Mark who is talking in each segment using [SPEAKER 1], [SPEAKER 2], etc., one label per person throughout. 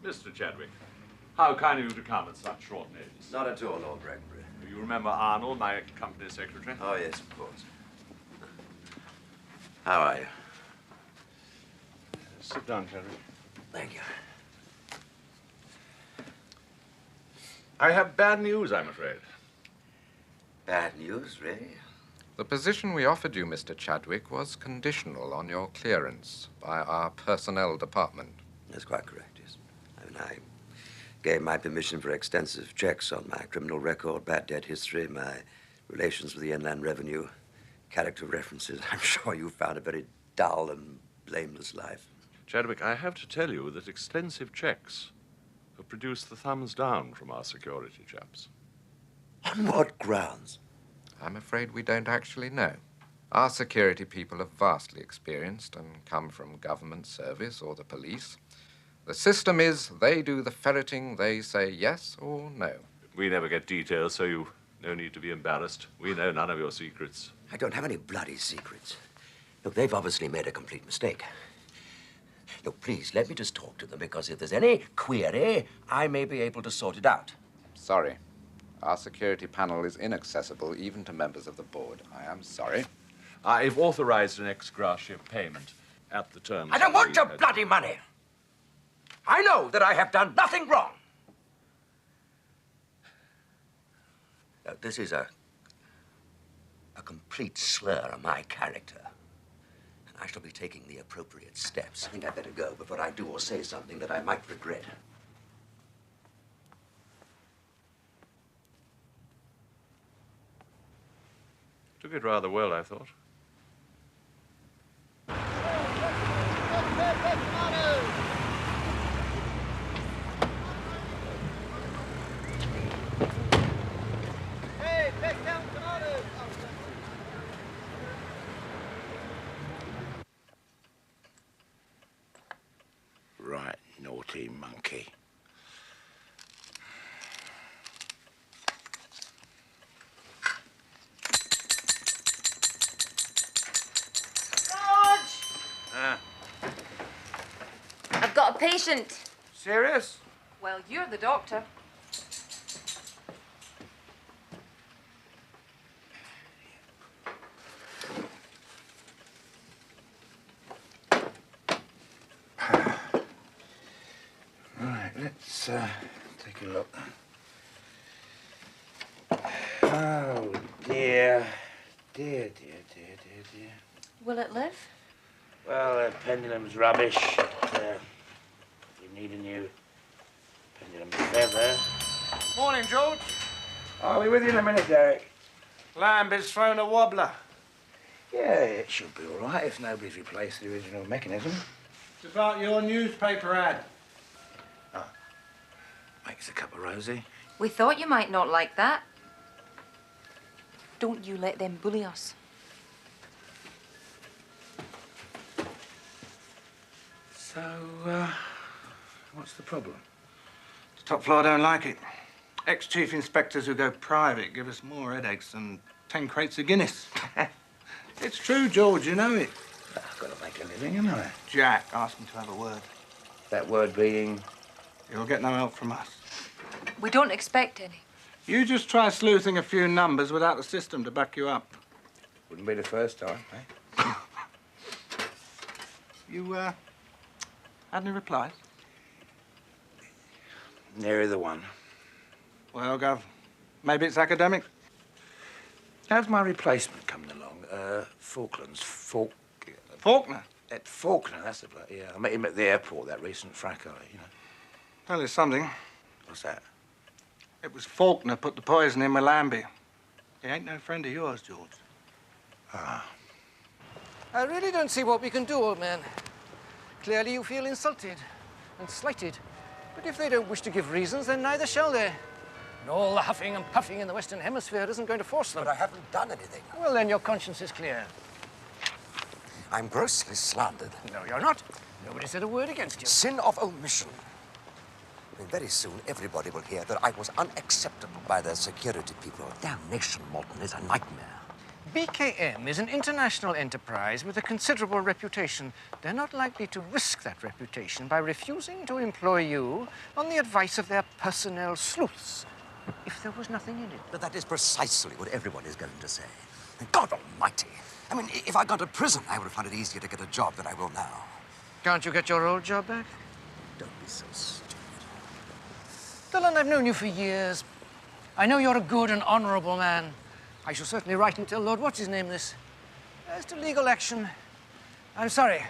[SPEAKER 1] Mr. Chadwick, how kind of you to come at such short notice.
[SPEAKER 2] Not at all, Lord Bracknbury.
[SPEAKER 1] You remember Arnold, my company secretary?
[SPEAKER 2] Oh, yes, of course. How are you?
[SPEAKER 1] Sit down, Chadwick.
[SPEAKER 2] Thank you.
[SPEAKER 1] I have bad news, I'm afraid.
[SPEAKER 2] Bad news, really?
[SPEAKER 3] The position we offered you, Mr. Chadwick, was conditional on your clearance by our personnel department.
[SPEAKER 2] That's quite correct, yes. I gave my permission for extensive checks on my criminal record, bad debt history, my relations with the Inland Revenue, character references. I'm sure you found a very dull and blameless life.
[SPEAKER 1] Chadwick, I have to tell you that extensive checks have produced the thumbs down from our security chaps.
[SPEAKER 2] On what grounds?
[SPEAKER 3] I'm afraid we don't actually know. Our security people are vastly experienced and come from government service or the police. The system is they do the ferreting, they say yes or no.
[SPEAKER 1] We never get details, so you've no need to be embarrassed. We know none of your secrets.
[SPEAKER 2] I don't have any bloody secrets. Look, they've obviously made a complete mistake. Look, please, let me just talk to them, because if there's any query, I may be able to sort it out.
[SPEAKER 3] Sorry. Our security panel is inaccessible even to members of the board. I am sorry.
[SPEAKER 1] I've authorized an ex gratia payment at the terms.
[SPEAKER 2] I don't want your bloody money. I know that I have done nothing wrong. Now, this is a complete slur on my character. And I shall be taking the appropriate steps. I think I'd better go before I do or say something that I might regret.
[SPEAKER 1] Took it rather well, I thought.
[SPEAKER 4] Right, naughty monkey.
[SPEAKER 5] I've got a patient.
[SPEAKER 4] Serious?
[SPEAKER 5] Well, you're the doctor.
[SPEAKER 4] Right, let's take a look. Oh, dear. Dear, dear, dear, dear, dear.
[SPEAKER 5] Will it live?
[SPEAKER 4] Well, the pendulum's rubbish. You need a new pendulum feather.
[SPEAKER 6] Morning, George.
[SPEAKER 4] I'll be with you in a minute, Derek.
[SPEAKER 6] Lambie's thrown a wobbler.
[SPEAKER 4] Yeah, it should be all right if nobody's replaced the original mechanism.
[SPEAKER 6] It's about your newspaper ad.
[SPEAKER 4] Oh. Makes a cup of rosy.
[SPEAKER 5] We thought you might not like that. Don't you let them bully us.
[SPEAKER 4] So, what's the problem?
[SPEAKER 6] The top floor don't like it. Ex-chief inspectors who go private give us more headaches than 10 crates of Guinness. It's true, George, you know it.
[SPEAKER 4] I've got to make a living, haven't I?
[SPEAKER 6] Jack asked me to have a word.
[SPEAKER 4] That word being?
[SPEAKER 6] You'll get no help from us.
[SPEAKER 5] We don't expect any.
[SPEAKER 6] You just try sleuthing a few numbers without the system to back you up.
[SPEAKER 4] Wouldn't be the first time, eh?
[SPEAKER 6] You, had any replies?
[SPEAKER 4] Nary the one.
[SPEAKER 6] Well, Gov, maybe it's academic.
[SPEAKER 4] How's my replacement coming along? Falklands.
[SPEAKER 6] Faulkner?
[SPEAKER 4] At Faulkner, that's the bloke. Yeah, I met him at the airport, that recent fracas, you know.
[SPEAKER 6] Well, there's something.
[SPEAKER 4] What's that?
[SPEAKER 6] It was Faulkner put the poison in with Lambie. He ain't no friend of yours, George.
[SPEAKER 4] Ah.
[SPEAKER 7] I really don't see what we can do, old man. Clearly you feel insulted and slighted. But if they don't wish to give reasons, then neither shall they. And all the huffing and puffing in the Western Hemisphere isn't going to force them.
[SPEAKER 2] But I haven't done anything.
[SPEAKER 7] Well, then your conscience is clear.
[SPEAKER 2] I'm grossly slandered.
[SPEAKER 7] No, you're not. Nobody said a word against you.
[SPEAKER 2] Sin of omission. I mean, very soon everybody will hear that I was unacceptable by their security people. Damnation, Morton, is a nightmare.
[SPEAKER 7] BKM is an international enterprise with a considerable reputation. They're not likely to risk that reputation by refusing to employ you on the advice of their personnel sleuths, if there was nothing in it.
[SPEAKER 2] But that is precisely what everyone is going to say. God almighty. I mean, if I'd gone to prison, I would have found it easier to get a job than I will now.
[SPEAKER 7] Can't you get your old job back?
[SPEAKER 2] Don't be so stupid.
[SPEAKER 7] Dylan, I've known you for years. I know you're a good and honorable man. I shall certainly write and tell Lord What's-His-Name this. As to legal action, I'm sorry.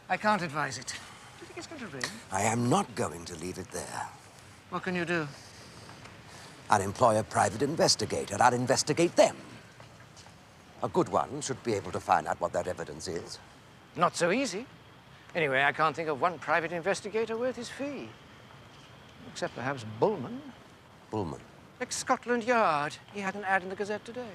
[SPEAKER 7] I can't advise it. Do you think it's going to rain?
[SPEAKER 2] I am not going to leave it there.
[SPEAKER 7] What can you do?
[SPEAKER 2] I'll employ a private investigator. I'll investigate them. A good one should be able to find out what that evidence is.
[SPEAKER 7] Not so easy. Anyway, I can't think of one private investigator worth his fee. Except perhaps Bulman.
[SPEAKER 2] Bulman.
[SPEAKER 7] Ex-Scotland Yard. He had an ad in the Gazette today.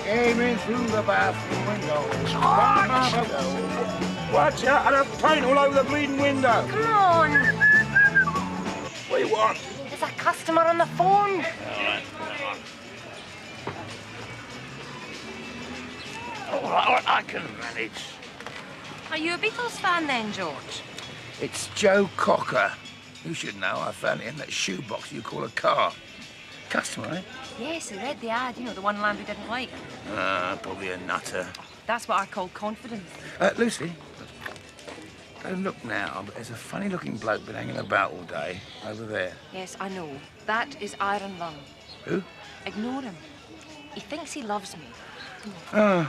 [SPEAKER 4] Came in through the bathroom window. Watch out, there's paint all over the bleeding window.
[SPEAKER 5] Come on.
[SPEAKER 4] What do you want?
[SPEAKER 5] There's a customer on the phone.
[SPEAKER 4] All right, I can manage.
[SPEAKER 5] Are you a Beatles fan then, George?
[SPEAKER 4] It's Joe Cocker. You should know. I found it in that shoebox you call a car. Customer, eh?
[SPEAKER 5] Yes, I read the ad. You know, the one Lambie didn't like.
[SPEAKER 4] Probably a nutter.
[SPEAKER 5] That's what I call confidence.
[SPEAKER 4] Lucy, don't look now, but there's a funny-looking bloke been hanging about all day over there.
[SPEAKER 5] Yes, I know. That is Iron Lung.
[SPEAKER 4] Who?
[SPEAKER 5] Ignore him. He thinks he loves me.
[SPEAKER 4] Oh.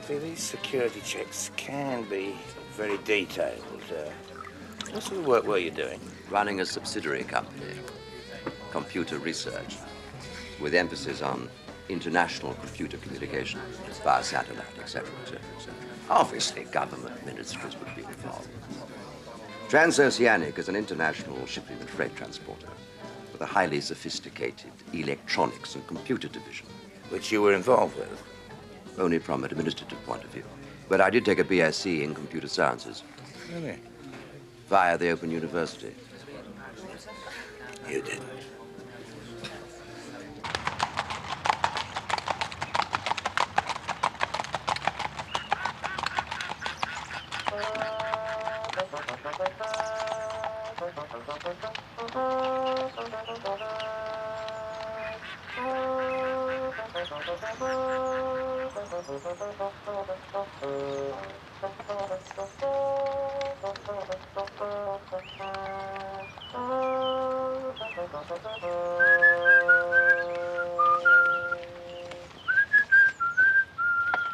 [SPEAKER 4] See, these security checks can be very detailed. What sort of work were you doing?
[SPEAKER 2] Running a subsidiary company, computer research, with emphasis on international computer communication via satellite, etc., etc., etc. Obviously, government ministries would be involved. Transoceanic is an international shipping and freight transporter with a highly sophisticated electronics and computer division.
[SPEAKER 4] Which you were involved with?
[SPEAKER 2] Only from an administrative point of view. But I did take a BSc in computer sciences.
[SPEAKER 4] Really?
[SPEAKER 2] Via the Open University.
[SPEAKER 4] You didn't.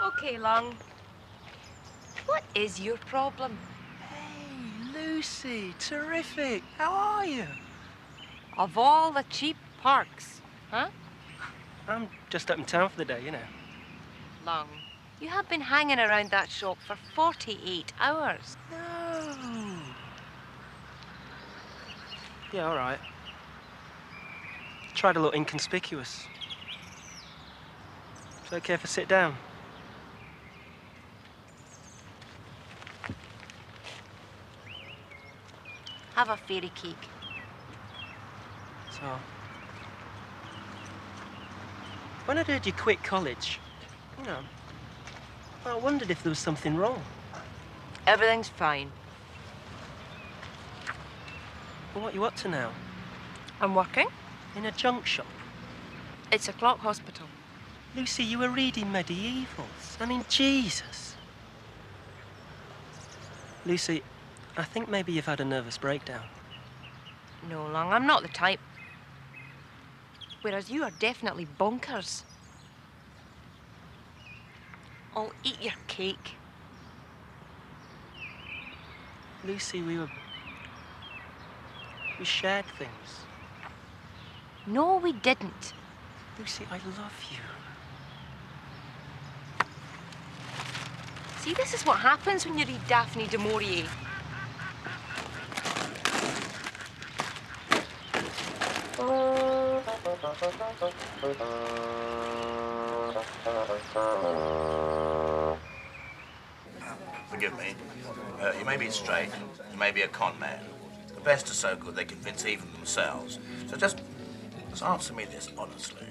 [SPEAKER 5] Okay, Lung. What is your problem?
[SPEAKER 8] Hey, Lucy, terrific. How are you?
[SPEAKER 5] Of all the cheap parks, huh?
[SPEAKER 8] I'm just up in town for the day, you know.
[SPEAKER 5] Lung, you have been hanging around that shop for 48 hours.
[SPEAKER 8] No. Yeah, all right. Tried to look inconspicuous. Is it okay if I sit down?
[SPEAKER 5] Have a fairy cake.
[SPEAKER 8] So, when I'd heard you quit college, you know, I wondered if there was something wrong.
[SPEAKER 5] Everything's fine.
[SPEAKER 8] Well, what are you up to now?
[SPEAKER 5] I'm working.
[SPEAKER 8] In a junk shop?
[SPEAKER 5] It's a clock hospital.
[SPEAKER 8] Lucy, you were reading medievals. I mean, Jesus. Lucy, I think maybe you've had a nervous breakdown.
[SPEAKER 5] No, Long, I'm not the type. Whereas you are definitely bonkers. I'll eat your cake.
[SPEAKER 8] Lucy, we shared things.
[SPEAKER 5] No, we didn't.
[SPEAKER 8] Lucy, I love you.
[SPEAKER 5] See, this is what happens when you read Daphne du Maurier.
[SPEAKER 4] Forgive me. You may be straight, you may be a con man. The best are so good they convince even themselves. So just answer me this honestly.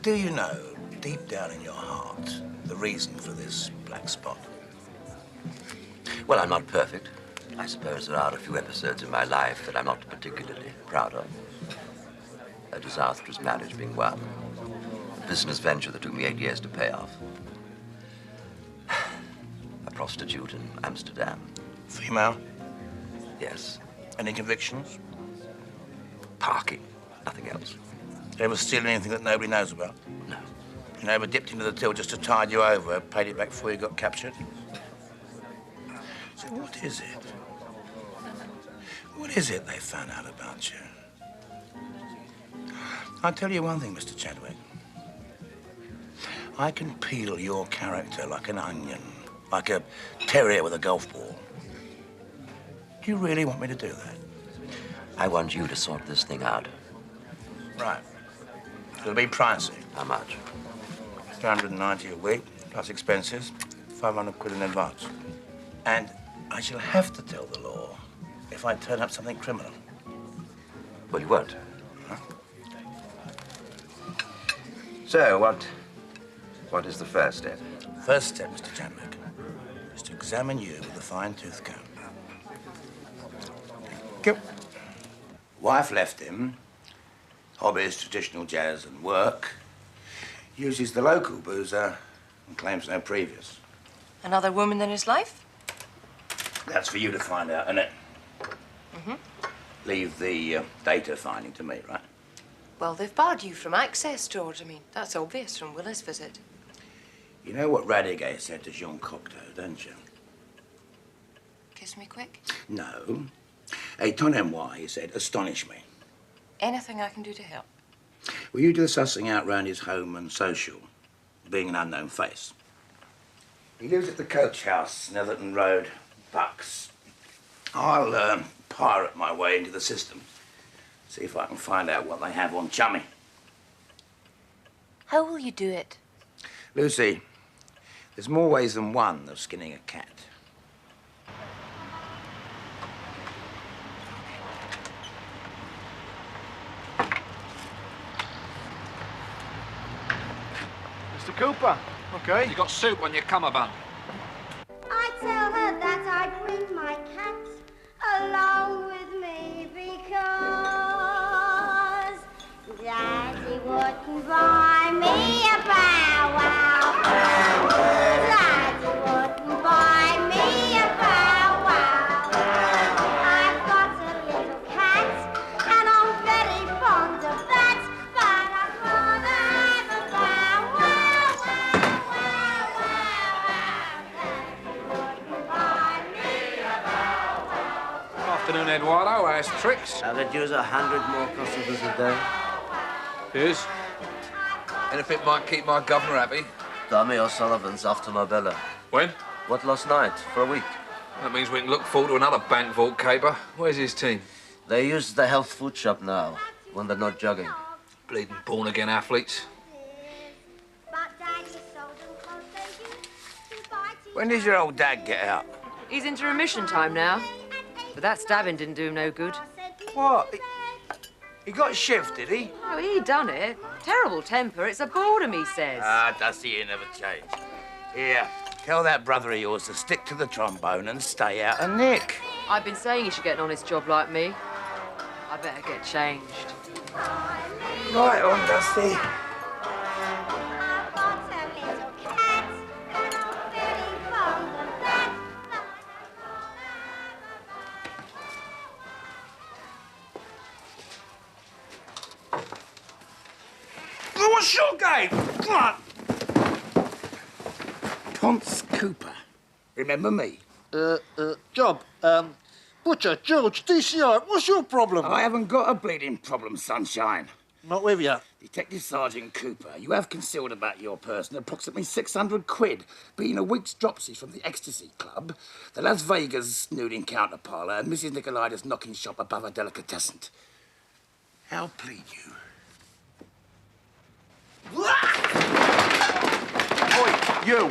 [SPEAKER 4] Do you know, deep down in your heart, the reason for this black spot?
[SPEAKER 2] Well, I'm not perfect. I suppose there are a few episodes in my life that I'm not particularly proud of. A disastrous marriage being one. A business venture that took me 8 years to pay off. A prostitute in Amsterdam.
[SPEAKER 4] Female?
[SPEAKER 2] Yes.
[SPEAKER 4] Any convictions?
[SPEAKER 2] Parking. Nothing else.
[SPEAKER 4] You ever steal anything that nobody knows about?
[SPEAKER 2] No.
[SPEAKER 4] You ever dipped into the till just to tide you over, paid it back before you got captured? So what is it? What is it they found out about you? I'll tell you one thing, Mr. Chadwick. I can peel your character like an onion, like a terrier with a golf ball. Do you really want me to do that?
[SPEAKER 2] I want you to sort this thing out.
[SPEAKER 4] Right. It'll be pricey.
[SPEAKER 2] How much?
[SPEAKER 4] 390 a week, plus expenses, 500 quid in advance. And I shall have to tell the law if I turn up something criminal.
[SPEAKER 2] Well, you won't.
[SPEAKER 4] Huh?
[SPEAKER 2] So, what is the first step?
[SPEAKER 4] First step, Mr. Chadwick, is to examine you with a fine-tooth comb. Go. Wife left him. Hobbies, traditional jazz and work. Uses the local boozer and claims no previous.
[SPEAKER 5] Another woman in his life?
[SPEAKER 4] That's for you to find out, isn't it?
[SPEAKER 5] Mm-hmm.
[SPEAKER 4] Leave the data finding to me, right?
[SPEAKER 5] Well, they've barred you from access, George. I mean, that's obvious from Will's visit.
[SPEAKER 4] You know what Radiguet said to Jean Cocteau, don't you?
[SPEAKER 5] Kiss me quick.
[SPEAKER 4] No. Étonnez-moi, he said. Astonish me.
[SPEAKER 5] Anything I can do to help?
[SPEAKER 4] Will you do the sussing out round his home and social, being an unknown face? He lives at the coach house, Netherton Road, Bucks. I'll pirate my way into the system, see if I can find out what they have on Chummy.
[SPEAKER 5] How will you do it?
[SPEAKER 4] Lucy, there's more ways than one of skinning a cat.
[SPEAKER 9] Mr. Cooper, okay.
[SPEAKER 3] You got soup on your cummerbund.
[SPEAKER 10] I tell her that I bring my cat along with me because Daddy wouldn't buy me a bow wow. Daddy wouldn't buy me a bow wow. I've got a little cat and I'm very fond of that, but I'd rather have a bow wow, wow, wow, wow, wow.
[SPEAKER 3] Afternoon, Eduardo. How's tricks?
[SPEAKER 11] I could use 100 more customers a day.
[SPEAKER 3] Yes. Anything might keep my governor happy.
[SPEAKER 11] Tommy O'Sullivan's after my Bella.
[SPEAKER 3] When?
[SPEAKER 11] What, last night? For a week.
[SPEAKER 3] That means we can look forward to another bank vault caper. Where's his team?
[SPEAKER 11] They use the health food shop now, when they're not jogging.
[SPEAKER 3] Bleeding born-again athletes.
[SPEAKER 4] When does your old dad get out?
[SPEAKER 12] He's into remission time now. But that stabbing didn't do him no good.
[SPEAKER 4] What? He got shivved, did he?
[SPEAKER 12] Oh, he done it. Terrible temper. It's a boredom, he says.
[SPEAKER 4] Ah, does he never change? Here, tell that brother of yours to stick to the trombone and stay out of Nick.
[SPEAKER 12] I've been saying he should get an honest job like me. I better get changed.
[SPEAKER 4] Right on, Dusty. What's your game? Come on. Ponce Cooper. Remember me?
[SPEAKER 9] Job, Butcher, George, DCI, what's your problem?
[SPEAKER 4] I haven't got a bleeding problem, sunshine.
[SPEAKER 9] Not with you.
[SPEAKER 4] Detective Sergeant Cooper, you have concealed about your person approximately 600 quid, being a week's dropsy from the Ecstasy Club, the Las Vegas nude encounter parlour, and Mrs. Nicolaides' knocking shop above a delicatessen. How plead you?
[SPEAKER 9] Oi, you.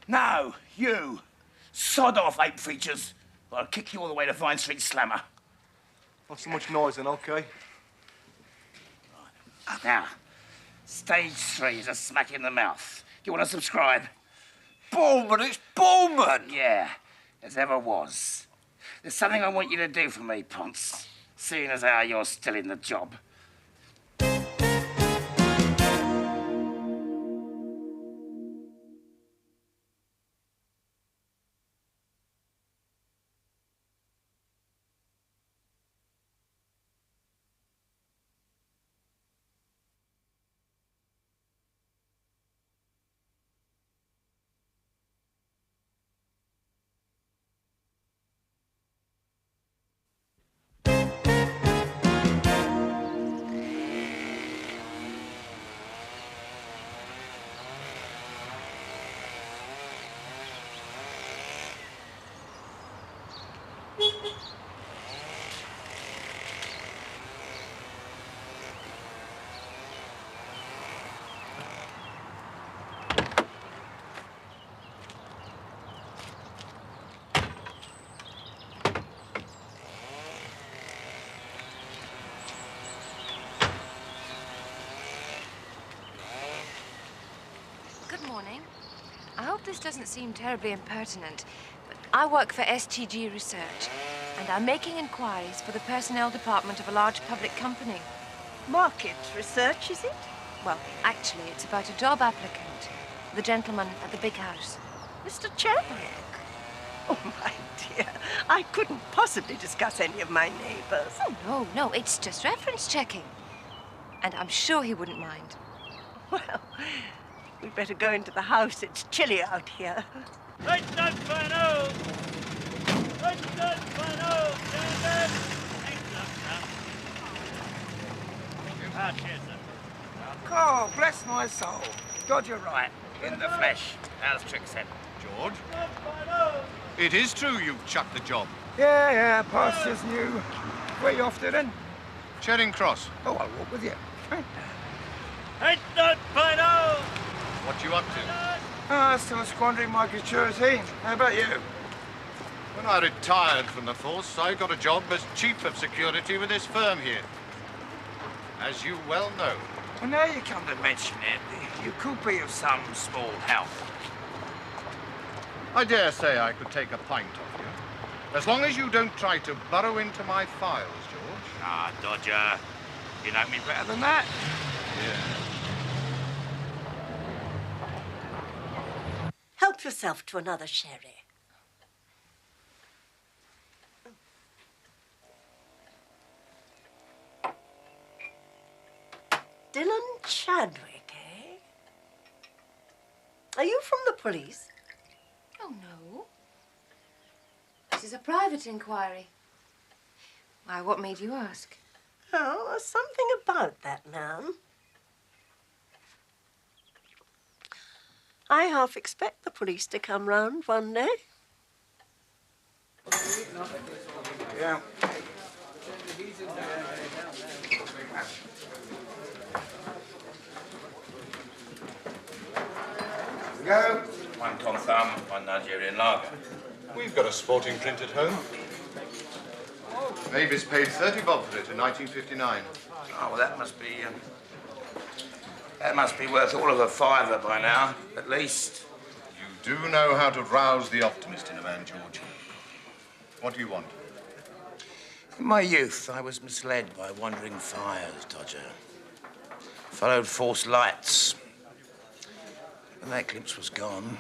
[SPEAKER 4] No, you. Sod off, ape features. Or I'll kick you all the way to Vine Street Slammer.
[SPEAKER 9] Not so much noise then, OK?
[SPEAKER 4] Now, stage 3 is a smack in the mouth. Do you want to subscribe?
[SPEAKER 7] Bulman, it's Bulman!
[SPEAKER 4] Yeah, as ever was. There's something I want you to do for me, Ponce, seeing as how you're still in the job.
[SPEAKER 5] Good morning. I hope this doesn't seem terribly impertinent, but I work for STG Research, and I'm making inquiries for the personnel department of a large public company.
[SPEAKER 13] Market research, is it?
[SPEAKER 5] Well, actually, it's about a job applicant. The gentleman at the big house.
[SPEAKER 13] Mr. Chadwick? Oh, my dear, I couldn't possibly discuss any of my neighbours.
[SPEAKER 5] Oh, no, it's just reference checking. And I'm sure he wouldn't mind.
[SPEAKER 13] Well, we'd better go into the house. It's chilly out here.
[SPEAKER 4] Oh, bless my soul. God, you're right. In the flesh. How's Trick said?
[SPEAKER 14] George? It is true you've chucked the job.
[SPEAKER 6] Yeah, pastures new. Where you off to then?
[SPEAKER 14] Charing Cross.
[SPEAKER 6] Oh, I'll walk with you.
[SPEAKER 14] What you up to?
[SPEAKER 6] Ah, still squandering my gratuity. How about you?
[SPEAKER 14] When I retired from the force, I got a job as chief of security with this firm here. As you well know.
[SPEAKER 4] Well, now you come to mention it, you could be of some small help.
[SPEAKER 14] I dare say I could take a pint of you. As long as you don't try to burrow into my files, George.
[SPEAKER 4] Ah, Dodger. You know me better than that.
[SPEAKER 14] Yeah.
[SPEAKER 13] Help yourself to another sherry. Dylan Chadwick, eh? Are you from the police?
[SPEAKER 5] Oh, no. This is a private inquiry. Why, what made you ask?
[SPEAKER 13] Oh, there's something about that man. I half expect the police to come round one day.
[SPEAKER 6] Yeah. Go.
[SPEAKER 4] One Tom Thumb, one Nigerian lager.
[SPEAKER 14] We've got a sporting print at home. Mavis paid 30 bob for it in 1959.
[SPEAKER 4] Oh, well, that must be worth all of a fiver by now, at least.
[SPEAKER 14] You do know how to rouse the optimist in a man, George. What do you want?
[SPEAKER 4] In my youth, I was misled by wandering fires, Dodger. Followed false lights. When that glimpse was gone,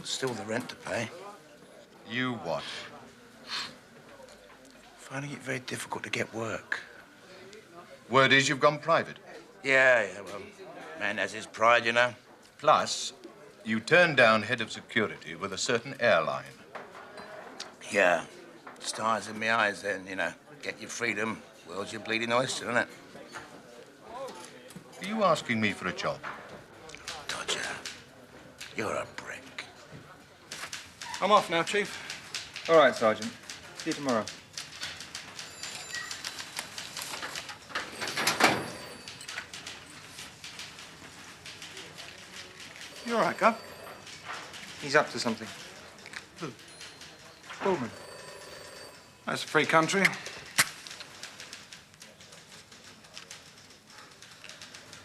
[SPEAKER 4] still the rent to pay.
[SPEAKER 14] You what?
[SPEAKER 4] Finding it very difficult to get work.
[SPEAKER 14] Word is you've gone private.
[SPEAKER 4] Yeah, well, man has his pride, you know.
[SPEAKER 14] Plus, you turned down head of security with a certain airline.
[SPEAKER 4] Yeah. Stars in my eyes then, you know. Get your freedom, world's your bleeding oyster, isn't it?
[SPEAKER 14] Are you asking me for a job?
[SPEAKER 4] Dodger, you're a brick.
[SPEAKER 6] I'm off now, Chief.
[SPEAKER 15] All right, Sergeant. See you tomorrow.
[SPEAKER 6] You all right, Gov?
[SPEAKER 15] He's up to something.
[SPEAKER 6] Who?
[SPEAKER 15] Bulman.
[SPEAKER 6] That's a free country.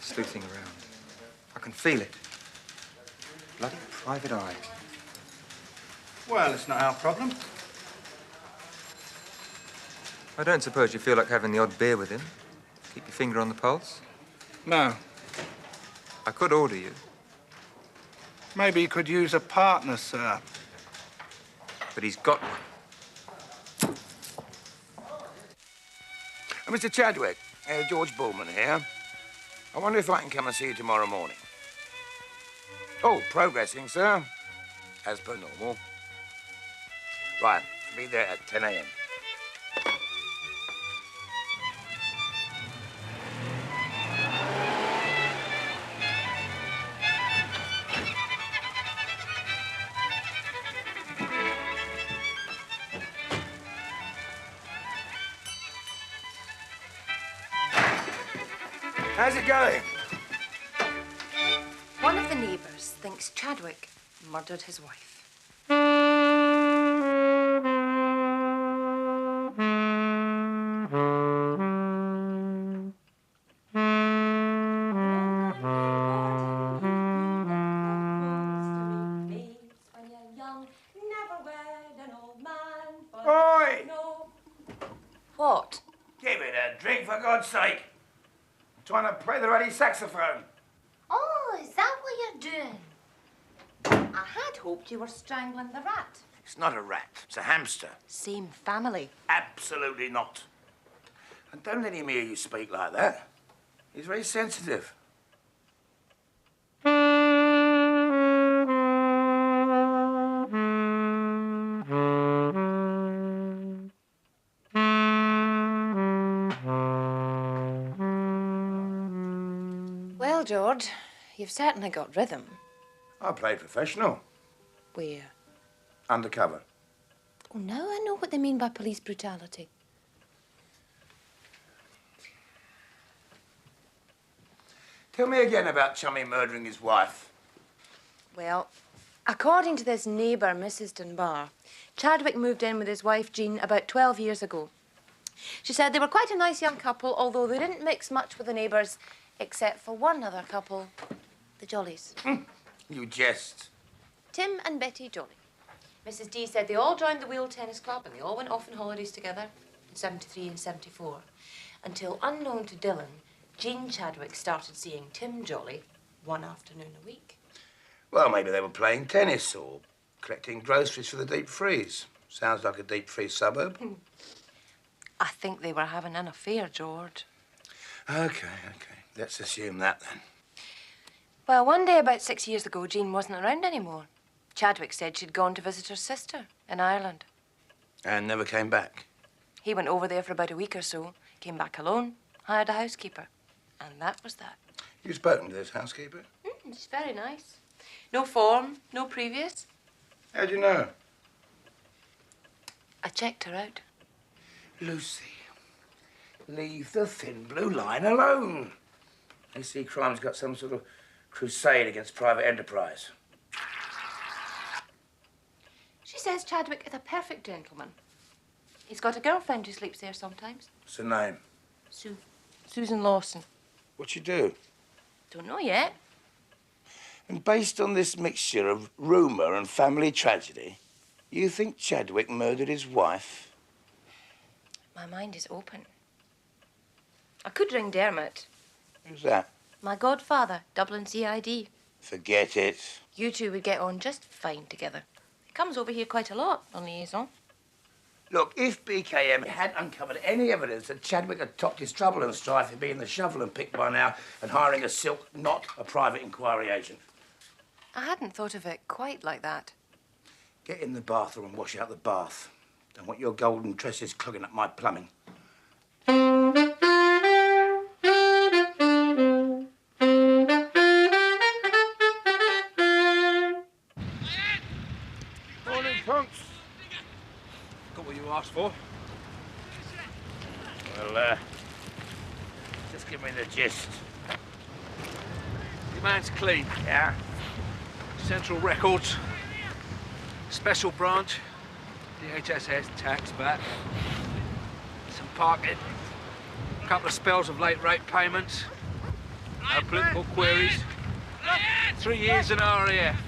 [SPEAKER 15] Sleuthing around. I can feel it. Bloody private eye.
[SPEAKER 6] Well, it's not our problem.
[SPEAKER 15] I don't suppose you feel like having the odd beer with him? Keep your finger on the pulse?
[SPEAKER 6] No.
[SPEAKER 15] I could order you.
[SPEAKER 6] Maybe you could use a partner, sir.
[SPEAKER 15] But he's got one.
[SPEAKER 4] Mr. Chadwick, George Bulman here. I wonder if I can come and see you tomorrow morning. Oh, progressing, sir. As per normal. Right, be there at 10 a.m. How's it going?
[SPEAKER 5] One of the neighbours thinks Chadwick murdered his wife.
[SPEAKER 4] Oi!
[SPEAKER 5] What?
[SPEAKER 4] Give it a drink, for God's sake. I'm trying to play the ruddy saxophone.
[SPEAKER 5] Oh, is that what you're doing? I had hoped you were strangling the rat.
[SPEAKER 4] It's not a rat. It's a hamster.
[SPEAKER 5] Same family.
[SPEAKER 4] Absolutely not. And don't let him hear you speak like that. He's very sensitive.
[SPEAKER 5] Well, George, you've certainly got rhythm.
[SPEAKER 4] I played professional.
[SPEAKER 5] Where?
[SPEAKER 4] Undercover.
[SPEAKER 5] Oh, now I know what they mean by police brutality.
[SPEAKER 4] Tell me again about Chummy murdering his wife.
[SPEAKER 5] Well, according to this neighbour, Mrs. Dunbar, Chadwick moved in with his wife, Jean, about 12 years ago. She said they were quite a nice young couple, although they didn't mix much with the neighbours, except for one other couple, the Jollies.
[SPEAKER 4] You jest.
[SPEAKER 5] Tim and Betty Jolly. Mrs. D said they all joined the Wheel Tennis Club and they all went off on holidays together in 73 and 74. Until, unknown to Dylan, Jean Chadwick started seeing Tim Jolly one afternoon a week.
[SPEAKER 4] Well, maybe they were playing tennis or collecting groceries for the deep freeze. Sounds like a deep freeze suburb.
[SPEAKER 5] I think they were having an affair, George.
[SPEAKER 4] Okay. Let's assume that then.
[SPEAKER 5] Well, one day about 6 years ago, Jean wasn't around anymore. Chadwick said she'd gone to visit her sister in Ireland.
[SPEAKER 4] And never came back.
[SPEAKER 5] He went over there for about a week or so, came back alone, hired a housekeeper. And that was that.
[SPEAKER 4] You've spoken to this housekeeper?
[SPEAKER 5] She's very nice. No form, no previous.
[SPEAKER 4] How'd you know?
[SPEAKER 5] I checked her out.
[SPEAKER 4] Lucy, leave the thin blue line alone. AC Crime's got some sort of crusade against private enterprise.
[SPEAKER 5] She says Chadwick is a perfect gentleman. He's got a girlfriend who sleeps there sometimes.
[SPEAKER 4] What's her name?
[SPEAKER 5] Susan Lawson.
[SPEAKER 4] What'd she do?
[SPEAKER 5] Don't know yet.
[SPEAKER 4] And based on this mixture of rumour and family tragedy, you think Chadwick murdered his wife?
[SPEAKER 5] My mind is open. I could ring Dermot.
[SPEAKER 4] Who's that?
[SPEAKER 5] My godfather, Dublin CID.
[SPEAKER 4] Forget it.
[SPEAKER 5] You two would get on just fine together. He comes over here quite a lot on liaison.
[SPEAKER 4] Look, if BKM had uncovered any evidence that Chadwick had topped his trouble and strife in being the shovel and pick by now and hiring a silk, not a private inquiry agent.
[SPEAKER 5] I hadn't thought of it quite like that.
[SPEAKER 4] Get in the bathroom and wash out the bath. Don't want your golden tresses clogging up my plumbing.
[SPEAKER 7] Morning, punks. Got what you asked for.
[SPEAKER 4] Well, just give me the gist.
[SPEAKER 7] Your man's clean.
[SPEAKER 4] Yeah?
[SPEAKER 7] Central Records. Special branch. DHSS tax back. Some parking. A couple of spells of late rate payments. No political queries. 3 years in RAF.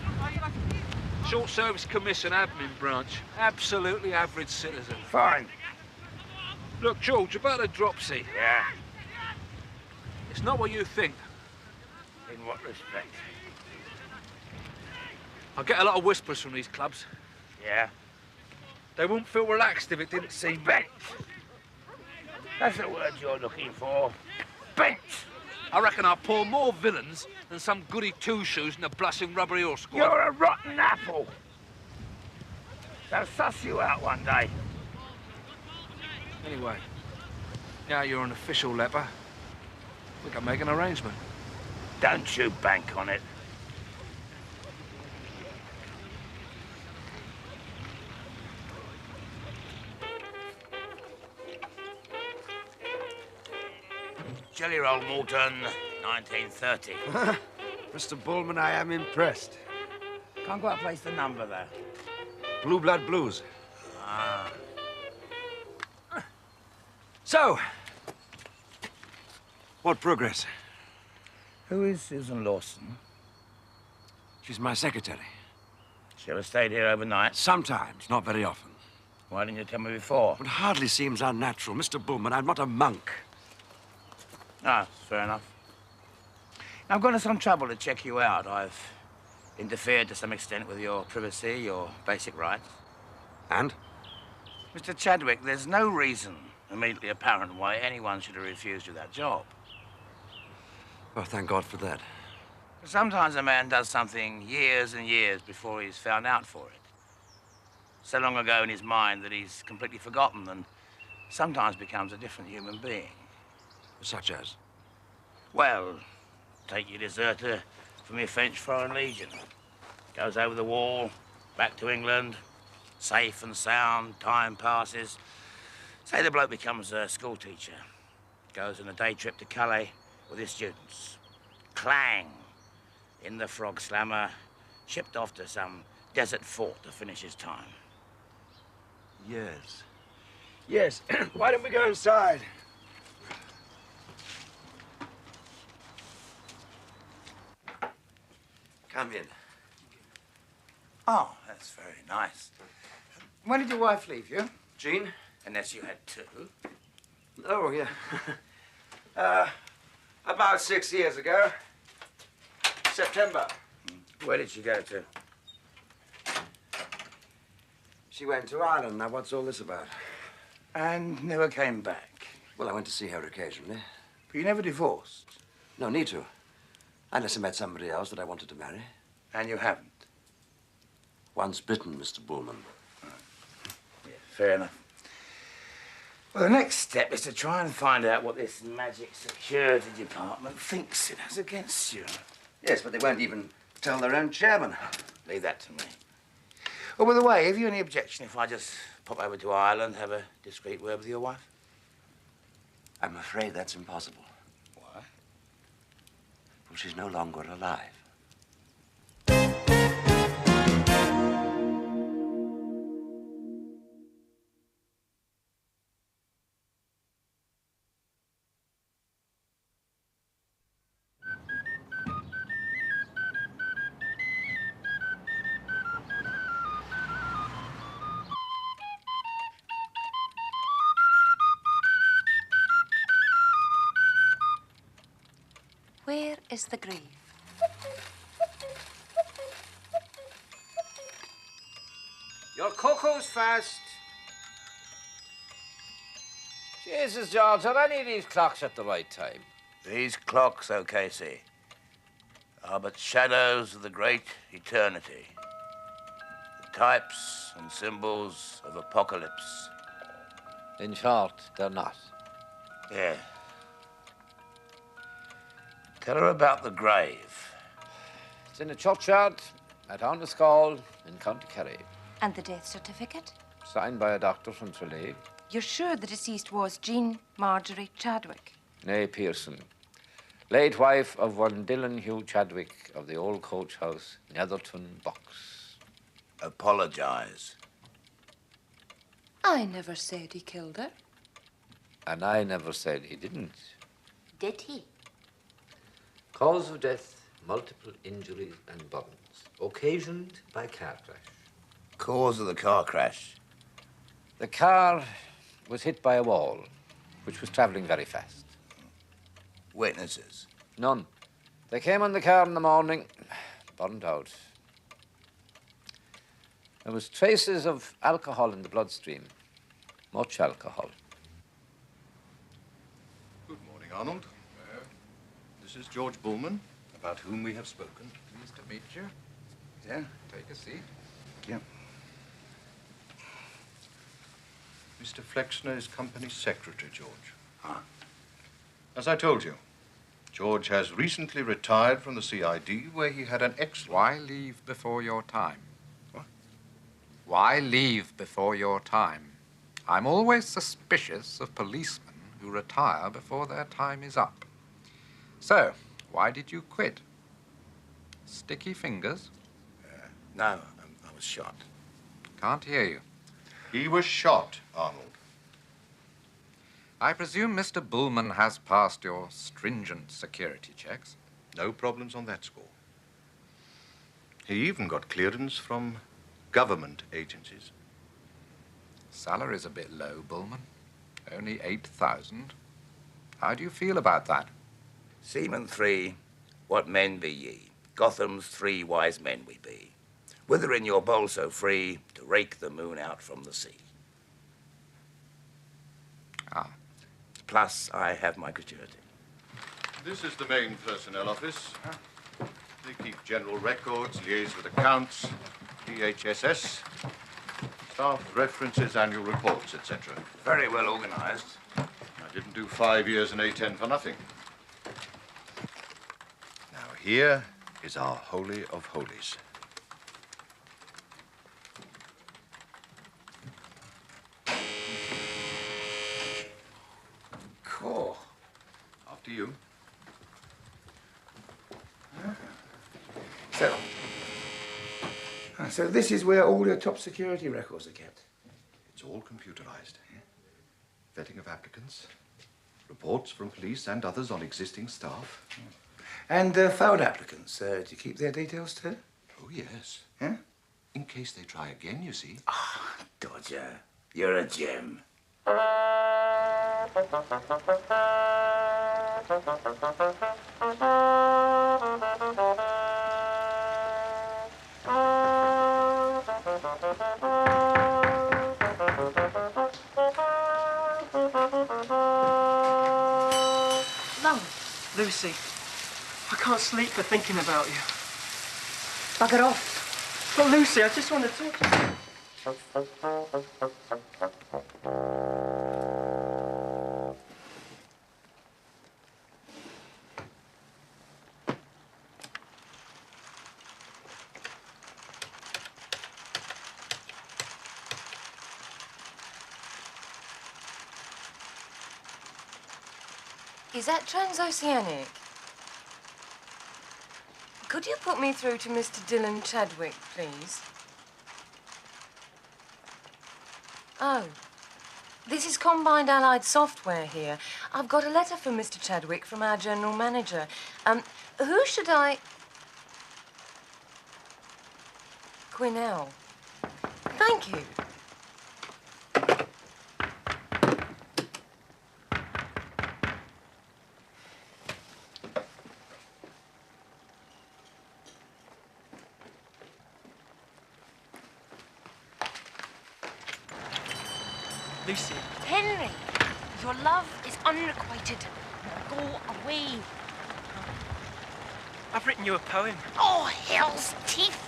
[SPEAKER 7] Short service commission admin branch. Absolutely average citizen.
[SPEAKER 4] Fine.
[SPEAKER 7] Look, George, about a dropsy.
[SPEAKER 4] Yeah?
[SPEAKER 7] It's not what you think.
[SPEAKER 4] In what respect?
[SPEAKER 7] I get a lot of whispers from these clubs.
[SPEAKER 4] Yeah?
[SPEAKER 7] They wouldn't feel relaxed if it didn't seem
[SPEAKER 4] Bent. That's the word you're looking for. Bent.
[SPEAKER 7] I reckon I'll pull more villains than some goody two-shoes in the blushing rubbery horse squad.
[SPEAKER 4] You're a rotten apple. They'll suss you out one day.
[SPEAKER 7] Anyway, now you're an official leper, we can make an arrangement.
[SPEAKER 4] Don't you bank on it. Jelly Roll, Morton, 1930.
[SPEAKER 16] Mr. Bulman, I am impressed.
[SPEAKER 4] Can't quite place the number, though.
[SPEAKER 16] Blue Blood Blues.
[SPEAKER 4] Ah.
[SPEAKER 16] So, what progress?
[SPEAKER 4] Who is Susan Lawson?
[SPEAKER 16] She's my secretary.
[SPEAKER 4] She ever stayed here overnight?
[SPEAKER 16] Sometimes, not very often.
[SPEAKER 4] Why didn't you tell me before?
[SPEAKER 16] It hardly seems unnatural. Mr. Bulman, I'm not a monk.
[SPEAKER 4] Ah, fair enough. Now, I've gone to some trouble to check you out. I've interfered to some extent with your privacy, your basic rights.
[SPEAKER 16] And?
[SPEAKER 4] Mr. Chadwick, there's no reason immediately apparent why anyone should have refused you that job.
[SPEAKER 16] Well, thank God for that.
[SPEAKER 4] Sometimes a man does something years and years before he's found out for it. So long ago in his mind that he's completely forgotten and sometimes becomes a different human being.
[SPEAKER 16] Such as?
[SPEAKER 4] Well, take your deserter from your French Foreign Legion. Goes over the wall, back to England, safe and sound, time passes. Say the bloke becomes a school teacher. Goes on a day trip to Calais with his students. Clang! In the frog slammer, shipped off to some desert fort to finish his time.
[SPEAKER 16] Yes. Yes. Why don't we go inside?
[SPEAKER 2] Come in.
[SPEAKER 4] Oh, that's very nice. When did your wife leave you?
[SPEAKER 2] Jean?
[SPEAKER 4] Unless you had two.
[SPEAKER 2] Oh, yeah. About 6 years ago. September.
[SPEAKER 4] Where did she go to?
[SPEAKER 2] She went to Ireland. Now, what's all this about?
[SPEAKER 4] And never came back.
[SPEAKER 2] Well, I went to see her occasionally.
[SPEAKER 4] But you never divorced?
[SPEAKER 2] No need to. Unless I met somebody else that I wanted to marry.
[SPEAKER 4] And you haven't?
[SPEAKER 2] Once bitten, Mr. Bulman.
[SPEAKER 4] Yeah, fair enough. Well, the next step is to try and find out what this magic security department thinks it has against you.
[SPEAKER 2] Yes, but they won't even tell their own chairman.
[SPEAKER 4] Leave that to me. Oh, by the way, have you any objection if I just pop over to Ireland, have a discreet word with your wife?
[SPEAKER 2] I'm afraid that's impossible.
[SPEAKER 4] Why?
[SPEAKER 2] Well, she's no longer alive.
[SPEAKER 5] Where is the grave?
[SPEAKER 15] Your cocoa's fast.
[SPEAKER 17] Mrs. George, are any of these clocks at the right time?
[SPEAKER 4] These clocks, O'Casey, are but shadows of the great eternity. The types and symbols of apocalypse.
[SPEAKER 17] In short, they're not.
[SPEAKER 4] Yeah. Tell her about the grave.
[SPEAKER 17] It's in a churchyard at Onnescall in County Kerry.
[SPEAKER 5] And the death certificate?
[SPEAKER 17] Signed by a doctor from Tralee.
[SPEAKER 5] You're sure the deceased was Jean Marjorie Chadwick?
[SPEAKER 17] Nay Pearson, late wife of one Dylan Hugh Chadwick of the old coach house, Netherton Box.
[SPEAKER 4] Apologise.
[SPEAKER 5] I never said he killed her.
[SPEAKER 17] And I never said he didn't.
[SPEAKER 5] Did he?
[SPEAKER 17] Cause of death, multiple injuries and burns, occasioned by car crash.
[SPEAKER 4] Cause of the car crash?
[SPEAKER 17] The car was hit by a wall, which was travelling very fast.
[SPEAKER 4] Witnesses?
[SPEAKER 17] None. They came on the car in the morning, burned out. There was traces of alcohol in the bloodstream, much alcohol.
[SPEAKER 14] Good morning, Arnold. This is George Bulman, about whom we have spoken.
[SPEAKER 3] Pleased to meet you.
[SPEAKER 6] Yeah?
[SPEAKER 3] Take a seat.
[SPEAKER 6] Yeah.
[SPEAKER 14] Mr. Flexner is company secretary, George. As I told you, George has recently retired from the CID, where he had an excellent...
[SPEAKER 3] Why leave before your time?
[SPEAKER 14] What?
[SPEAKER 3] Why leave before your time? I'm always suspicious of policemen who retire before their time is up. So, why did you quit? Sticky fingers?
[SPEAKER 4] No, I was shot.
[SPEAKER 3] Can't hear you.
[SPEAKER 14] He was shot, Arnold.
[SPEAKER 3] I presume Mr. Bulman has passed your stringent security checks?
[SPEAKER 14] No problems on that score. He even got clearance from government agencies.
[SPEAKER 3] Salary's a bit low, Bulman. Only 8,000. How do you feel about that?
[SPEAKER 4] Seaman 3, what men be ye? Gotham's 3 wise men we be. Wither in your bowl so free to rake the moon out from the sea.
[SPEAKER 3] Ah.
[SPEAKER 4] Plus, I have my gratuity.
[SPEAKER 14] This is the main personnel office. They keep general records, liaise with accounts, DHSS, staff references, annual reports, etc.
[SPEAKER 4] Very well organized.
[SPEAKER 14] I didn't do 5 years in A10 for nothing. Now, here is our Holy of Holies.
[SPEAKER 4] Cool.
[SPEAKER 14] After you.
[SPEAKER 6] So this is where all your top security records are kept?
[SPEAKER 14] It's all computerized. Vetting of applicants, reports from police and others on existing staff.
[SPEAKER 6] And failed applicants, do you keep their details too?
[SPEAKER 14] Oh, yes.
[SPEAKER 6] Yeah?
[SPEAKER 14] In case they try again, you see.
[SPEAKER 4] Ah, Dodger, you're a gem.
[SPEAKER 8] Lucy, I can't sleep for thinking about you.
[SPEAKER 5] Bugger off.
[SPEAKER 8] But Lucy, I just want to talk to
[SPEAKER 5] Is that transoceanic? Could you put me through to Mr. Dylan Chadwick, please? Oh. This is Combined Allied Software here. I've got a letter from Mr. Chadwick from our general manager. Who should I... Quinnell. Thank you.
[SPEAKER 8] Lucy.
[SPEAKER 5] Henry. Your love is unrequited. Go away.
[SPEAKER 8] I've written you a poem.
[SPEAKER 5] Oh, hell's teeth!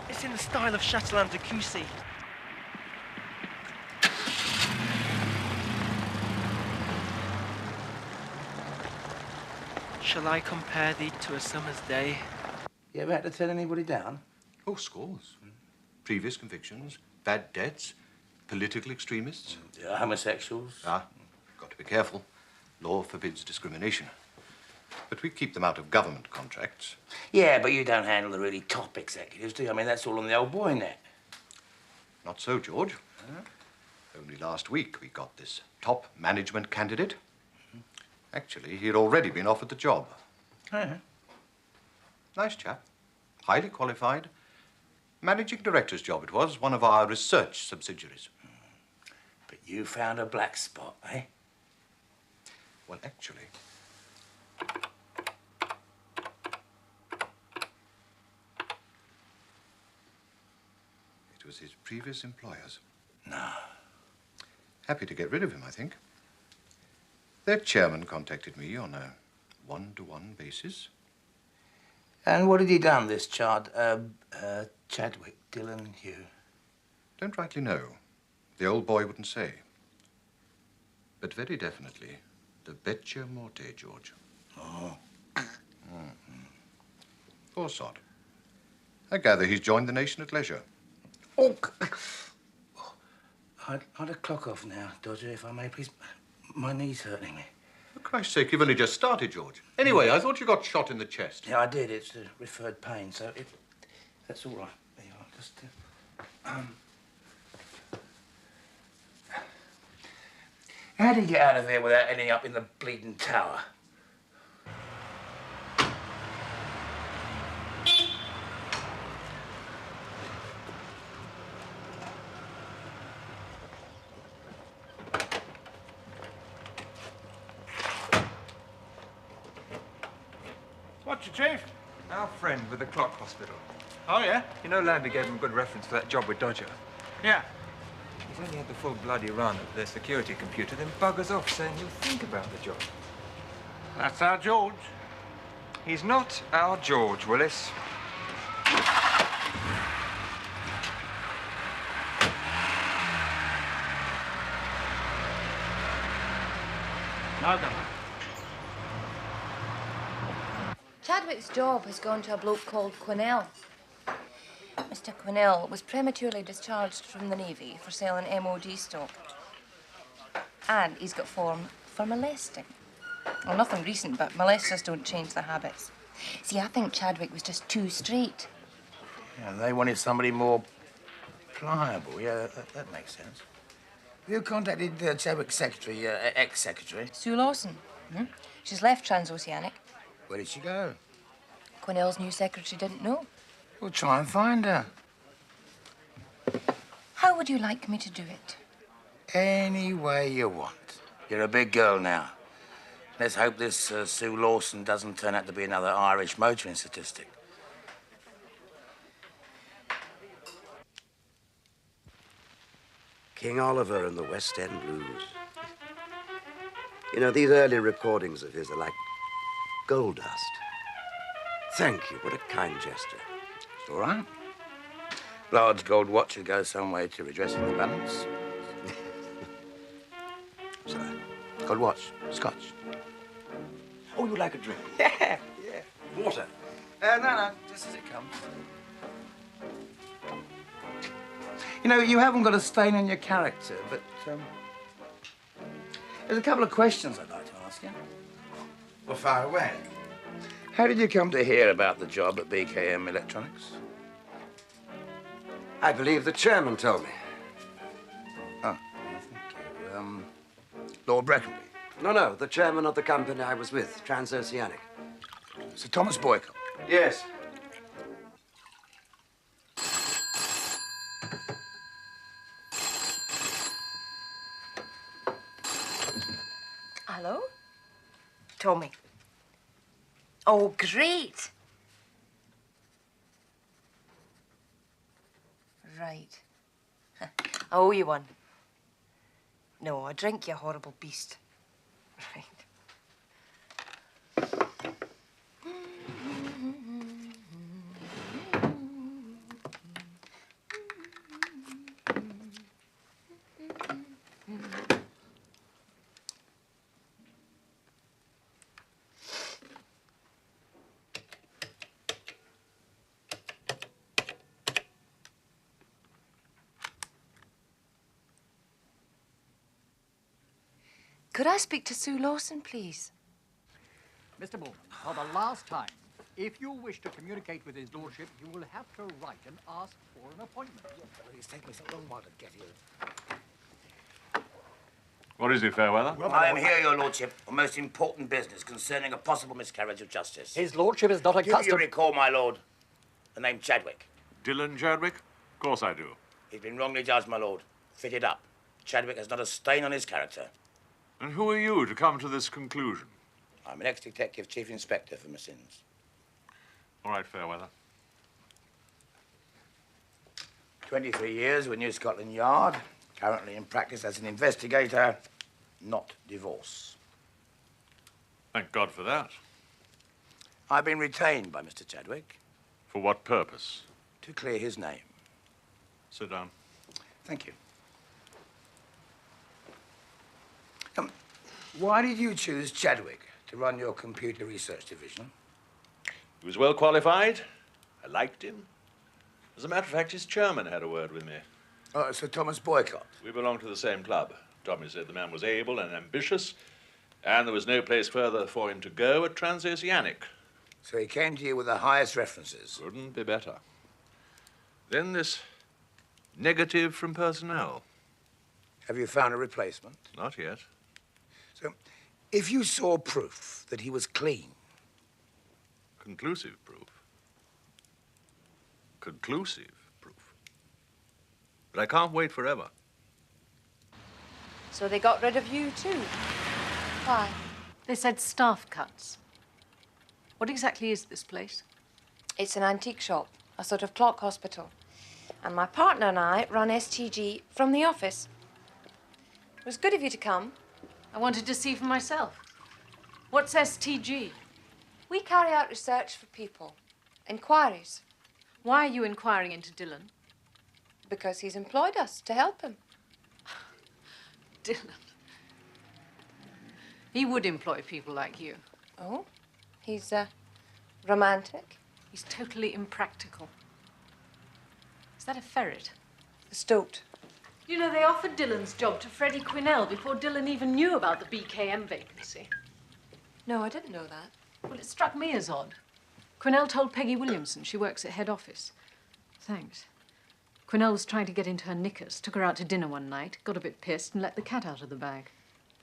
[SPEAKER 8] It's in the style of Chatelain de Cousy. Shall I compare thee to a summer's day?
[SPEAKER 6] You ever had to turn anybody down?
[SPEAKER 14] Oh, scores. Previous convictions, bad debts, political extremists.
[SPEAKER 4] Yeah, homosexuals.
[SPEAKER 14] Ah, got to be careful. Law forbids discrimination. But we keep them out of government contracts.
[SPEAKER 4] Yeah, but you don't handle the really top executives, do you? I mean, that's all on the old boy net.
[SPEAKER 14] Not so, George. Only last week we got this top management candidate. Actually, he had already been offered the job.
[SPEAKER 4] Oh, yeah.
[SPEAKER 14] Nice chap. Highly qualified. Managing director's job it was, one of our research subsidiaries.
[SPEAKER 4] But you found a black spot, eh?
[SPEAKER 14] Well, actually, it was his previous employers.
[SPEAKER 4] No.
[SPEAKER 14] Happy to get rid of him, I think. Their chairman contacted me on a one-to-one basis.
[SPEAKER 4] And what had he done, this Chadwick Dillon Hugh?
[SPEAKER 14] Don't rightly know. The old boy wouldn't say. But very definitely, the Beccia Morte, George.
[SPEAKER 4] Oh.
[SPEAKER 14] Poor sod. I gather he's joined the nation at leisure.
[SPEAKER 4] Oh. I'd a clock off now, Dodger, if I may, please. My knee's hurting me.
[SPEAKER 14] For Christ's sake, you've only just started, George. Anyway, I thought you got shot in the chest.
[SPEAKER 4] Yeah, I did. It's a referred pain, so that's all right. There you are. Just, how did you get out of there without ending up in the bleeding tower?
[SPEAKER 6] What's your chief?
[SPEAKER 15] Our friend with the clock hospital.
[SPEAKER 6] Oh, yeah?
[SPEAKER 15] You know Lambie gave him a good reference for that job with Dodger.
[SPEAKER 6] Yeah.
[SPEAKER 15] He's only had the full bloody run of the security computer, then buggers off saying he'll think about the job.
[SPEAKER 6] That's our George.
[SPEAKER 15] He's not our George, Willis.
[SPEAKER 6] No, no.
[SPEAKER 5] Chadwick's job has gone to a bloke called Quinnell. Mr. Quinnell was prematurely discharged from the Navy for selling MOD stock. And he's got form for molesting. Well, nothing recent, but molesters don't change their habits. See, I think Chadwick was just too straight.
[SPEAKER 4] Yeah, they wanted somebody more pliable. Yeah, that makes sense. Have you contacted Chadwick's secretary, ex-secretary?
[SPEAKER 5] Sue Lawson. She's left Transoceanic.
[SPEAKER 4] Where did she go?
[SPEAKER 5] Quinnell's new secretary didn't know.
[SPEAKER 4] We'll try and find her.
[SPEAKER 5] How would you like me to do it?
[SPEAKER 4] Any way you want. You're a big girl now. Let's hope this Sue Lawson doesn't turn out to be another Irish motoring statistic.
[SPEAKER 2] King Oliver and the West End Blues. You know, these early recordings of his are like gold dust. Thank you. What a kind gesture.
[SPEAKER 4] It's all right. Large gold watch will go some way to redressing the balance. Sorry. Gold watch. Scotch.
[SPEAKER 2] Oh, you like a drink?
[SPEAKER 4] Yeah.
[SPEAKER 2] Water.
[SPEAKER 4] No, just as it comes. You know, you haven't got a stain on your character, but there's a couple of questions I'd like to ask you.
[SPEAKER 2] Well, fire away.
[SPEAKER 4] How did you come to hear about the job at BKM Electronics?
[SPEAKER 2] I believe the chairman told me.
[SPEAKER 4] Oh, thank you. Lord Breckenby?
[SPEAKER 2] No, the chairman of the company I was with, Transoceanic.
[SPEAKER 4] Sir Thomas Boycott?
[SPEAKER 2] Yes.
[SPEAKER 5] Hello? Tommy. Oh, great. Right. I owe you one.
[SPEAKER 13] No, a drink, you horrible beast. Right.
[SPEAKER 5] Could I speak to Sue Lawson, please?
[SPEAKER 18] Mr. Bulman, for the last time, if you wish to communicate with his lordship, you will have to write and ask for an appointment.
[SPEAKER 4] It's taken me so long while to get here.
[SPEAKER 1] What is it, Fairweather?
[SPEAKER 4] I am here, your lordship, on most important business concerning a possible miscarriage of justice.
[SPEAKER 18] His lordship is not
[SPEAKER 4] Do
[SPEAKER 18] accustomed...
[SPEAKER 4] you recall, my lord, the name Chadwick?
[SPEAKER 1] Dylan Chadwick? Of course I do.
[SPEAKER 4] He's been wrongly judged, my lord. Fitted up. Chadwick has not a stain on his character.
[SPEAKER 1] And who are you to come to this conclusion?
[SPEAKER 4] I'm an ex-detective chief inspector for my sins.
[SPEAKER 1] All right, Fairweather.
[SPEAKER 4] 23 years with New Scotland Yard. Currently in practice as an investigator, not divorce.
[SPEAKER 1] Thank God for that.
[SPEAKER 4] I've been retained by Mr. Chadwick.
[SPEAKER 1] For what purpose?
[SPEAKER 4] To clear his name.
[SPEAKER 1] Sit down.
[SPEAKER 4] Thank you. Why did you choose Chadwick to run your computer research division?
[SPEAKER 1] He was well qualified. I liked him. As a matter of fact, his chairman had a word with me.
[SPEAKER 4] Oh, Sir Thomas Boycott.
[SPEAKER 1] We belonged to the same club. Tommy said the man was able and ambitious, and there was no place further for him to go at Transoceanic.
[SPEAKER 4] So he came to you with the highest references?
[SPEAKER 1] Couldn't be better. Then this negative from personnel.
[SPEAKER 4] Have you found a replacement?
[SPEAKER 1] Not yet.
[SPEAKER 4] So, if you saw proof that he was clean...
[SPEAKER 1] Conclusive proof. Conclusive proof. But I can't wait forever.
[SPEAKER 5] So they got rid of you, too? Why?
[SPEAKER 12] They said staff cuts. What exactly is this place?
[SPEAKER 5] It's an antique shop, a sort of clock hospital. And my partner and I run STG from the office. It was good of you to come.
[SPEAKER 12] I wanted to see for myself. What's STG?
[SPEAKER 5] We carry out research for people. Inquiries.
[SPEAKER 12] Why are you inquiring into Dylan?
[SPEAKER 5] Because he's employed us to help him.
[SPEAKER 12] Dylan. He would employ people like you.
[SPEAKER 5] Oh? He's, romantic?
[SPEAKER 12] He's totally impractical. Is that a ferret?
[SPEAKER 5] A stoat.
[SPEAKER 12] You know, they offered Dylan's job to Freddie Quinnell before Dylan even knew about the BKM vacancy.
[SPEAKER 5] No, I didn't know that.
[SPEAKER 12] Well, it struck me as odd. Quinnell told Peggy Williamson she works at head office. Thanks. Quinnell was trying to get into her knickers, took her out to dinner one night, got a bit pissed and let the cat out of the bag.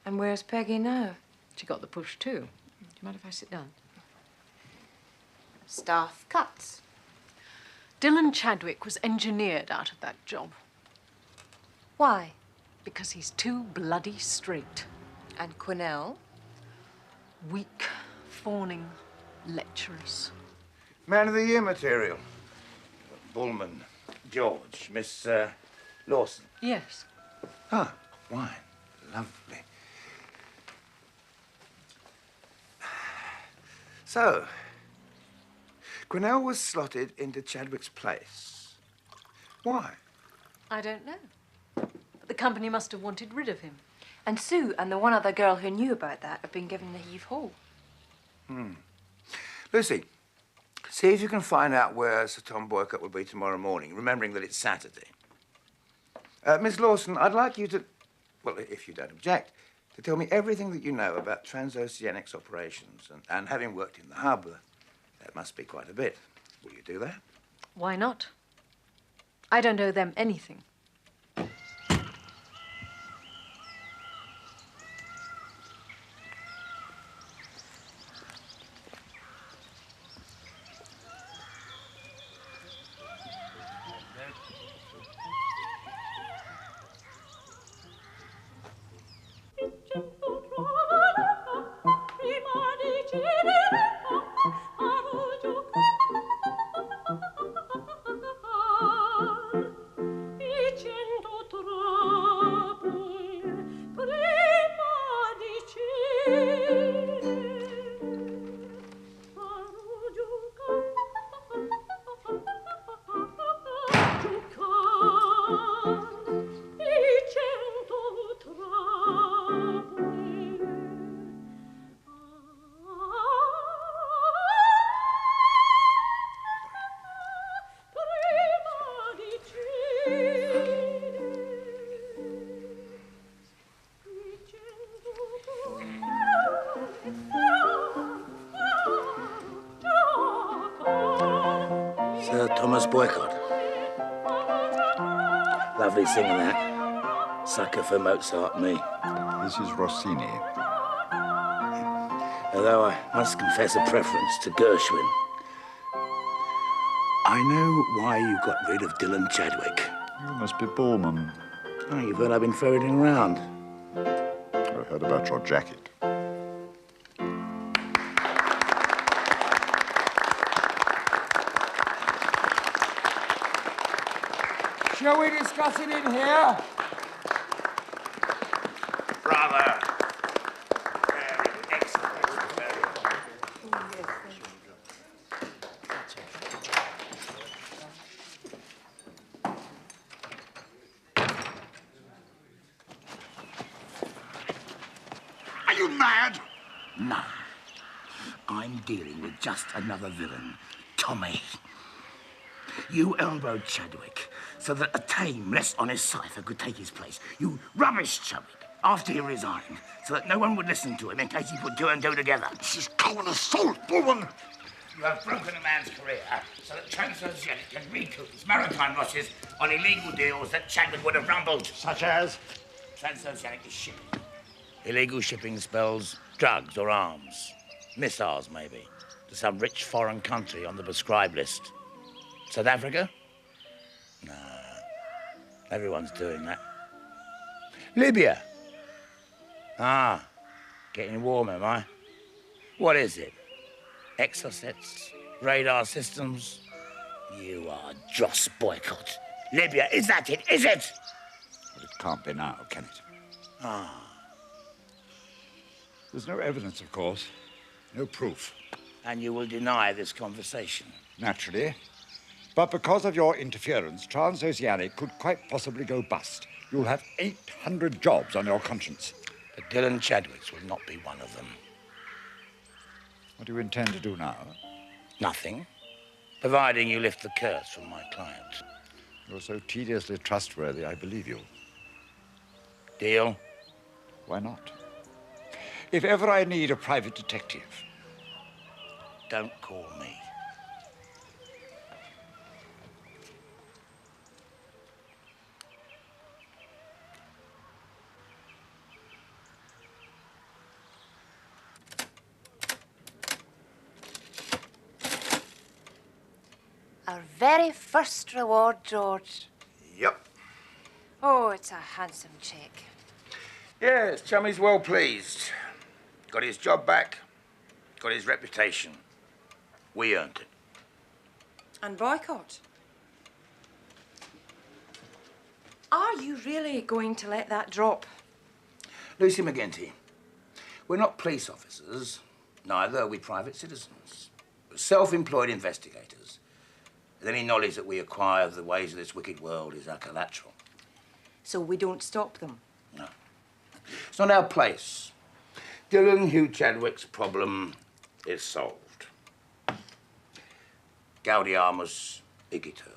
[SPEAKER 5] And where's Peggy now?
[SPEAKER 12] She got the push, too. Do you mind if I sit down?
[SPEAKER 5] Staff cuts.
[SPEAKER 12] Dylan Chadwick was engineered out of that job.
[SPEAKER 5] Why?
[SPEAKER 12] Because he's too bloody straight.
[SPEAKER 5] And Quinnell?
[SPEAKER 12] Weak, fawning, lecherous.
[SPEAKER 4] Man of the Year material. Bulman, George, Miss Lawson.
[SPEAKER 12] Yes.
[SPEAKER 4] Ah, wine. Lovely. So, Quinnell was slotted into Chadwick's place. Why?
[SPEAKER 12] I don't know. But the company must have wanted rid of him.
[SPEAKER 5] And Sue and the one other girl who knew about that have been given the heave-ho.
[SPEAKER 4] Lucy, see if you can find out where Sir Tom Boycott will be tomorrow morning, remembering that it's Saturday. Miss Lawson, I'd like you to, well, if you don't object, to tell me everything that you know about Transoceanic's operations. And having worked in the hub, that must be quite a bit. Will you do that?
[SPEAKER 12] Why not? I don't owe them anything.
[SPEAKER 4] Thomas Boycott. Lovely singing that. Sucker for Mozart, me.
[SPEAKER 19] This is Rossini.
[SPEAKER 4] Although I must confess a preference to Gershwin. I know why you got rid of Dylan Chadwick.
[SPEAKER 19] You must be Bulman.
[SPEAKER 4] Oh, you've heard I've been ferreting around.
[SPEAKER 19] I heard about your jacket.
[SPEAKER 20] Shall we discuss it in here?
[SPEAKER 4] Brother. Very excellent. Very
[SPEAKER 21] Are you mad?
[SPEAKER 4] No. I'm dealing with just another villain, Tommy. You elbowed Chadwick so that a tame, less honest cipher could take his place. You rubbished Chadwick after he resigned so that no one would listen to him in case he put two and two together.
[SPEAKER 21] This is common assault, Bulman.
[SPEAKER 4] You have broken a man's career so that Transoceanic can recoup his maritime losses on illegal deals that Chadwick would have rumbled. Such as? Transoceanic is shipping. Illegal shipping spells drugs or arms. Missiles, maybe, to some rich foreign country on the prescribed list. South Africa? No. Everyone's doing that. Libya? Ah, getting warm, am I? What is it? Exocets? Radar systems? You are Joss Boycott. Libya, is that it? Is it?
[SPEAKER 19] Well, it can't be now, can it?
[SPEAKER 4] Ah.
[SPEAKER 19] There's no evidence, of course. No proof.
[SPEAKER 4] And you will deny this conversation?
[SPEAKER 19] Naturally. But because of your interference, Transoceanic could quite possibly go bust. You'll have 800 jobs on your conscience.
[SPEAKER 4] But Dylan Chadwick's will not be one of them.
[SPEAKER 19] What do you intend to do now?
[SPEAKER 4] Nothing. Providing you lift the curse from my client.
[SPEAKER 19] You're so tediously trustworthy, I believe you.
[SPEAKER 4] Deal?
[SPEAKER 19] Why not? If ever I need a private detective.
[SPEAKER 4] Don't call me.
[SPEAKER 5] Our very first reward, George.
[SPEAKER 6] Yep.
[SPEAKER 5] Oh, it's a handsome cheque.
[SPEAKER 4] Yes, Chummy's well pleased. Got his job back, got his reputation. We earned it.
[SPEAKER 5] And Boycott. Are you really going to let that drop?
[SPEAKER 4] Lucy McGinty, we're not police officers, neither are we private citizens. We're self-employed investigators. With any knowledge that we acquire of the ways of this wicked world is our collateral.
[SPEAKER 5] So we don't stop them?
[SPEAKER 4] No. It's not our place. Dylan Hugh Chadwick's problem is solved. Gaudiamus igitur.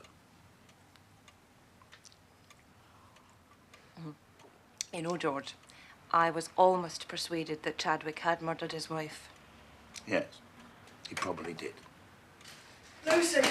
[SPEAKER 5] You know, George, I was almost persuaded that Chadwick had murdered his wife.
[SPEAKER 4] Yes, he probably did.
[SPEAKER 5] Lucy!